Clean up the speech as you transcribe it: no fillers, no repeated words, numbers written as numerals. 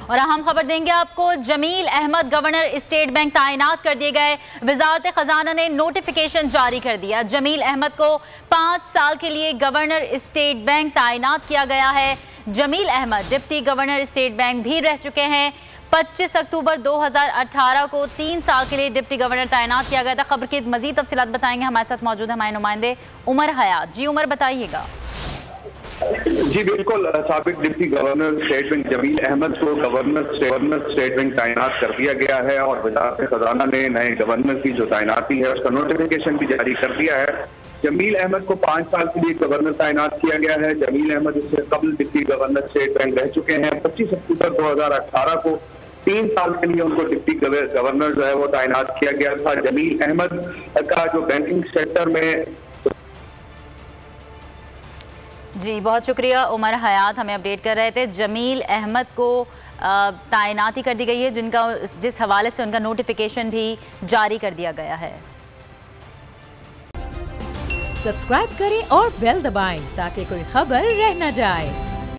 और अहम खबर देंगे आपको, Jameel Ahmed governor State Bank तैनात कर दिए गए। वजारत खजाना ने नोटिफिकेशन जारी कर दिया। जमील अहमद को 5 साल के लिए गवर्नर स्टेट बैंक तैनात किया गया है। Jameel Ahmed deputy governor State Bank भी रह चुके हैं। 25 अक्टूबर 2018 को 3 साल के लिए डिप्टी गवर्नर तैनात किया गया था। खबर की मजीद तफसीलात बताएंगे, हमारे साथ मौजूद है हमारे नुमाइंदे उमर हयात। जी उमर, बताइएगा। जी बिल्कुल, साबिक deputy governor State Bank Jameel Ahmed को गवर्नर स्टेट बैंक तैनात कर दिया गया है और वजारत खजाना ने नए गवर्नर की जो तैनाती है उसका नोटिफिकेशन भी जारी कर दिया है। जमील अहमद को 5 साल के लिए गवर्नर तैनात किया गया है। जमील अहमद इससे कबल डिप्टी गवर्नर स्टेट बैंक रह चुके हैं। 25 अक्टूबर 2018 को 3 साल के लिए उनको डिप्टी गवर्नर जो है वो तैनात किया गया था। जमील अहमद का जो बैंकिंग सेक्टर में जी बहुत शुक्रिया उमर हयात, हमें अपडेट कर रहे थे। जमील अहमद को तैनाती कर दी गई है, जिस हवाले से उनका नोटिफिकेशन भी जारी कर दिया गया है। सब्सक्राइब करें और बेल दबाएं ताकि कोई खबर रह न जाए।